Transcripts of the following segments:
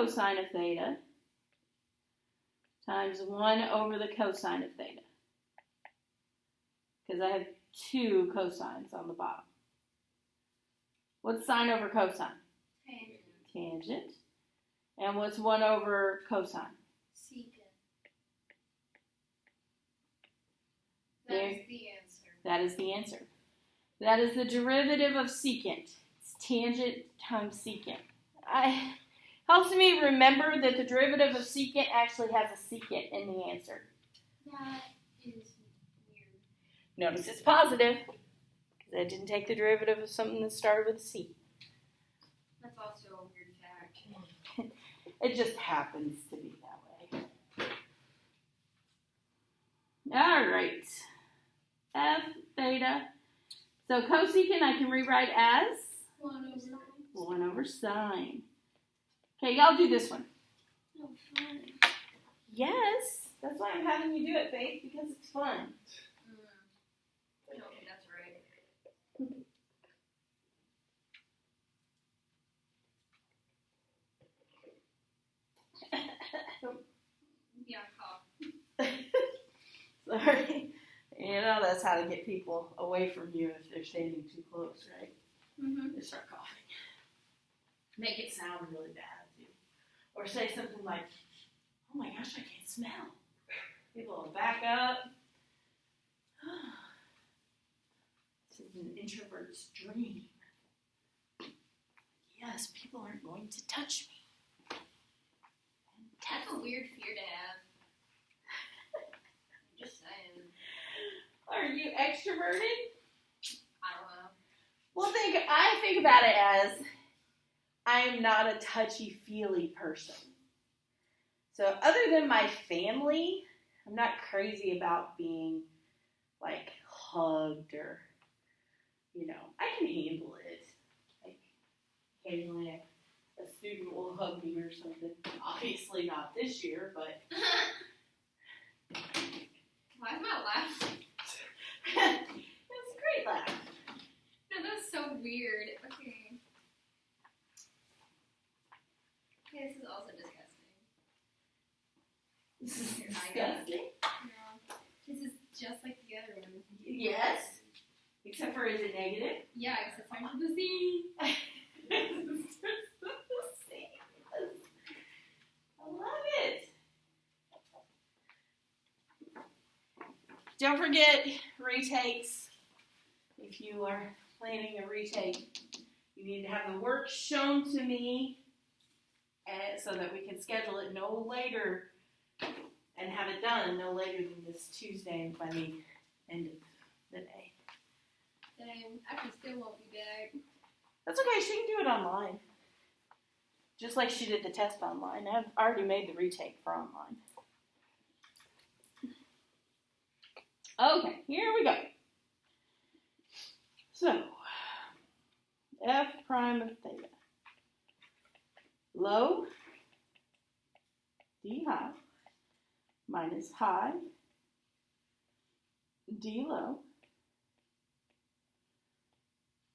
cosine of theta times 1 over the cosine of theta. Because I have 2 cosines on the bottom. What's sine over cosine? Tangent. Tangent. And what's 1 over cosine? Secant. There. That's the answer. That is the answer. That is the derivative of secant. It's tangent times secant. Helps me remember that the derivative of secant actually has a secant in the answer. That is weird. Notice it's positive, because I didn't take the derivative of something that started with a C. That's also a weird fact. It just happens to be that way. All right. F theta. So cosecant I can rewrite as 1 over sine. Okay, y'all do this one. No fun. Yes, that's why I'm having you do it, Faith, because it's fun. I don't think that's right. Yeah, cough. Sorry. You know that's how to get people away from you if they're standing too close, right? Mm-hmm. They start coughing. Make it sound really bad, too. Or say something like, oh my gosh, I can't smell. People will back up. This is an introvert's dream. Yes, people aren't going to touch me. That's a weird fear to have. I'm just saying. Are you extroverted? I don't know. Well, I think about it as I am not a touchy-feely person. So other than my family, I'm not crazy about being, like, hugged or, I can handle it. Like, occasionally a student will hug me or something. Obviously not this year, but... Why am I laughing? It was a great laugh. No, that's so weird. Okay. Okay, this is also disgusting. This is Here, I disgusting. No. This is just like the other one. Yes. Except for, is it negative? Yeah, except for the C. I love it. Don't forget retakes. If you are planning a retake, you need to have the work shown to me so that we can schedule it no later and have it done no later than this Tuesday by the end of the day. Dang, I still won't be back. That's okay. She can do it online. Just like she did the test online. I've already made the retake for online. Okay, here we go. So, f prime of theta. Low, d high, minus high, d low,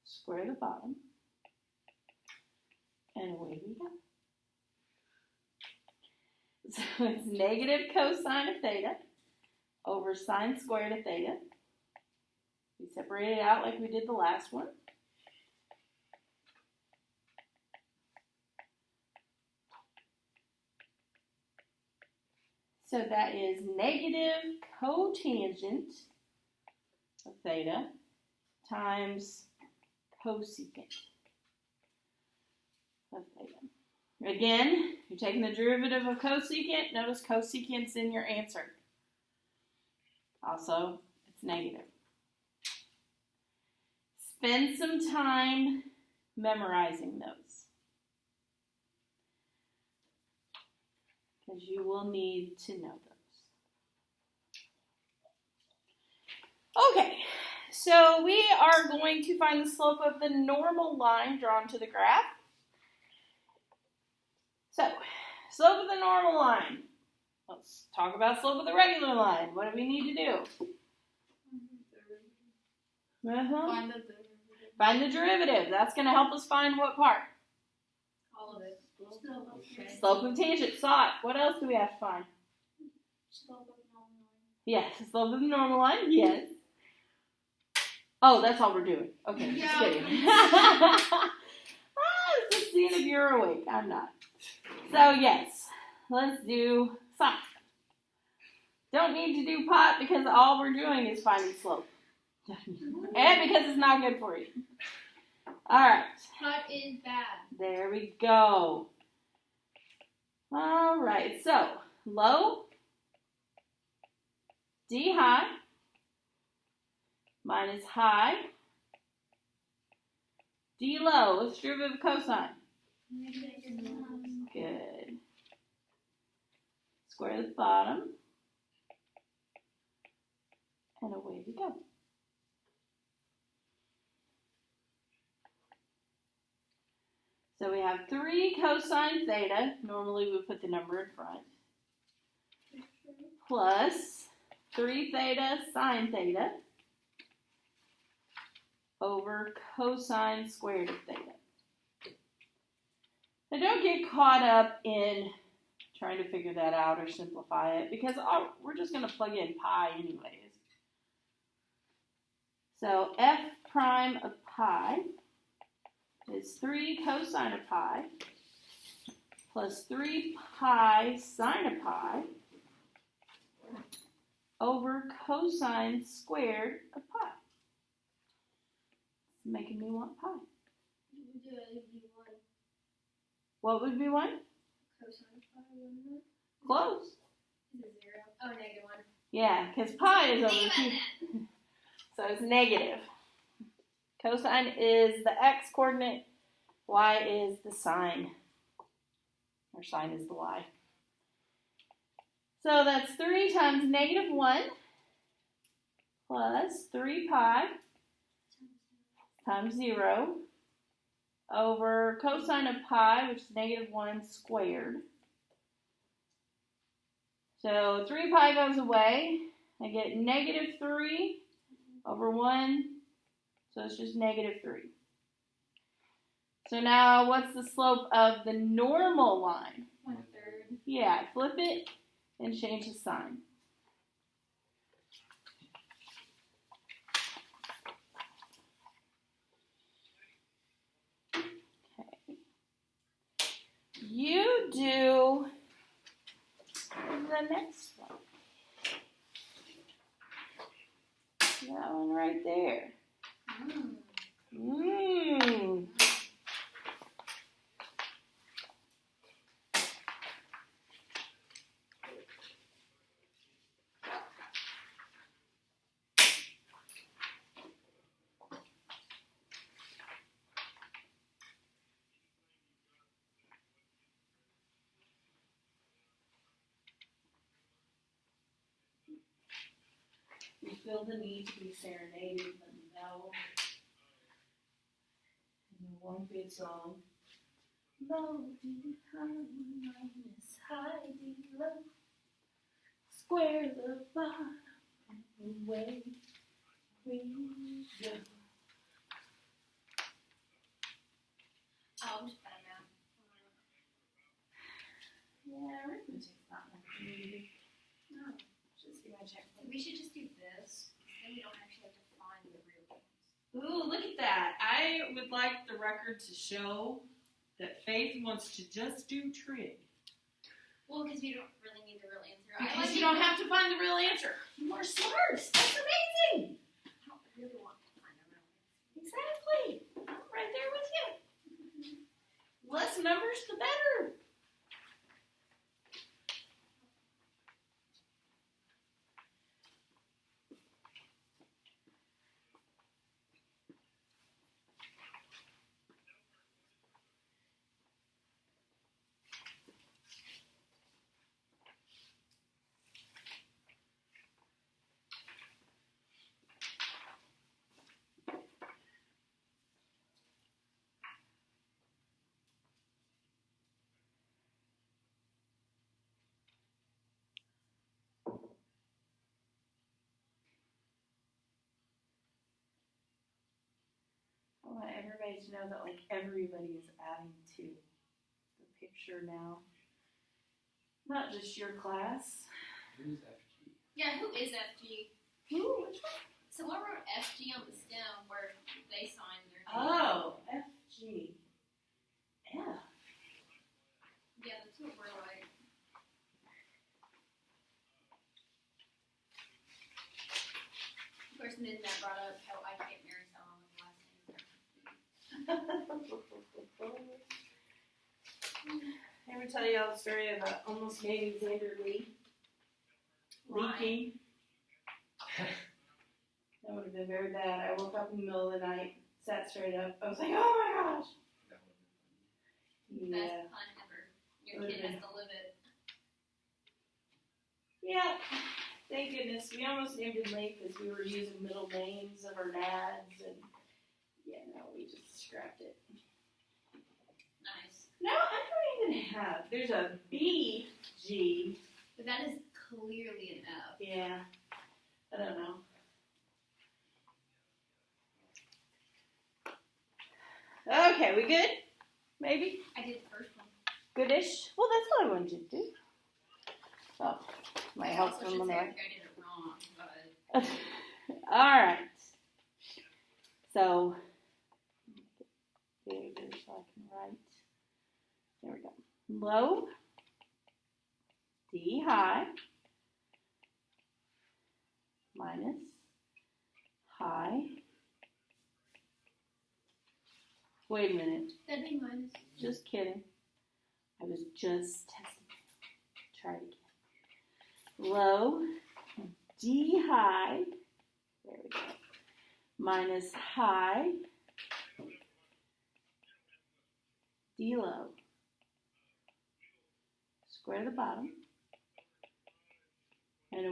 square the bottom, and away we go. So it's negative cosine of theta over sine squared of theta. We separate it out like we did the last one. So that is negative cotangent of theta times cosecant of theta. Again, you're taking the derivative of cosecant. Notice cosecant's in your answer. Also, it's negative. Spend some time memorizing those, because you will need to know those. Okay, so we are going to find the slope of the normal line drawn to the graph. So, slope of the normal line. Let's talk about slope of the regular line. What do we need to do? Find the Find the derivative. That's going to help us find what part? all of it. Slope of tangent. Saw it. What else do we have to find? Slope of normal line. Yes, slope of the normal line. Yes. Oh, that's all we're doing. Okay, just Yeah. kidding. I was just seeing if you're awake. I'm not. So yes, let's do sine. Don't need to do pot because all we're doing is finding slope. And because it's not good for you. Alright. Pot is bad. There we go. Alright, so low, D high, minus high, D low. What's the derivative of cosine? Good. Square the bottom. And away we go. So we have 3 cosine theta. Normally we put the number in front. Plus 3 theta sine theta over cosine squared of theta. Now don't get caught up in trying to figure that out or simplify it because we're just going to plug in pi anyways. So f prime of pi is 3 cosine of pi plus 3 pi sine of pi over cosine squared of pi. It's making me want pi. What would be 1? Cosine of pi, wouldn't it? Close. Is it 0? Oh, -1. Yeah, because pi is over 2. So it's negative. Cosine is the x coordinate. Y is the sine. Or sine is the y. So that's 3 times -1 plus 3 pi times 0 over cosine of pi, which is -1 squared. So 3 pi goes away. I get -3 over 1. So it's just -3. So now what's the slope of the normal line? 1/3. Yeah, flip it and change the sign. Okay. You do the next one. That one right there. Mmm. You feel the need to be serenaded, let me know. And one big song. Low D high minus high D low. Square the bottom and away we go. Oh, I'm just bad at math. Yeah, arithmetic's not my community. No. Just give me a check. We should just do this. Then we don't actually have to find the real ones. Ooh, look at that. I would like the record to show that Faith wants to just do trig. Well, because we don't really need the real answer. Because you don't have to find the real answer. You are smart. That's amazing. I don't really want to find the real answer. Exactly. I'm right there with you. Less numbers, the better. I want everybody to know that like everybody is adding 2. picture now. Not just your class. Who's FG? Yeah, who is FG? Ooh, which one? Someone wrote FG on the stem where they signed their name. Oh, FG. Yeah. Yeah, that's what we're like. Of course, and then that brought up how I can't marry someone with last name. Ever tell y'all the story about almost marrying Xander Lee? Why? Leaking. That would have been very bad. I woke up in the middle of the night, sat straight up. I was like, oh my gosh. That would have been funny. Yeah. Best pun ever. Your Would've kid been. has to live it. Yeah. Thank goodness. We almost named him Lee because we were using middle names of our dads. And yeah, no, we just scrapped it. Nice. No, I don't even have. There's a BG. But that is clearly an F. Yeah. I don't know. Okay, we good? Maybe? I did the first one. Goodish? Well, that's what I wanted to do. Oh, my I help also from should the say I north. think I did it wrong, but Alright. So, there it is so I can write. There we go. Low, D high, minus, high. Wait a minute. that'd be minus. Just kidding. I was just testing. Try it again. Low, D high. There we go. Minus high, D low. Square the bottom.